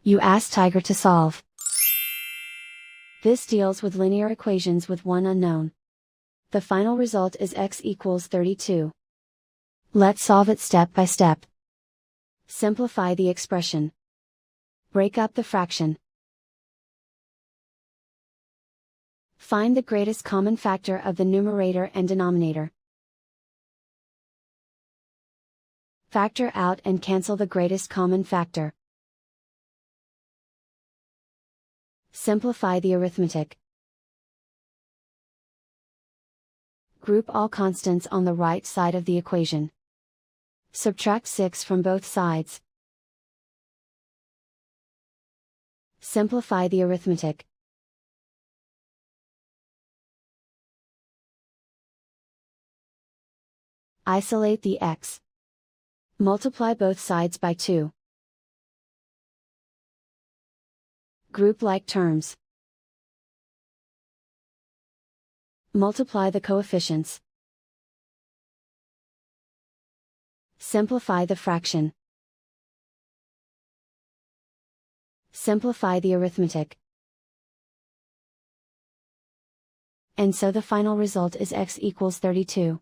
You ask Tiger to solve. This deals with linear equations with one unknown. The final result is x equals 32. Let's solve it step by step. Simplify the expression. Break up the fraction. Find the greatest common factor of the numerator and denominator. Factor out and cancel the greatest common factor. Simplify the arithmetic. Group all constants on the right side of the equation. Subtract 6 from both sides. Simplify the arithmetic. Isolate the x. Multiply both sides by 2. Group like terms. Multiply the coefficients. Simplify the fraction. Simplify the arithmetic. And so the final result is x equals 32.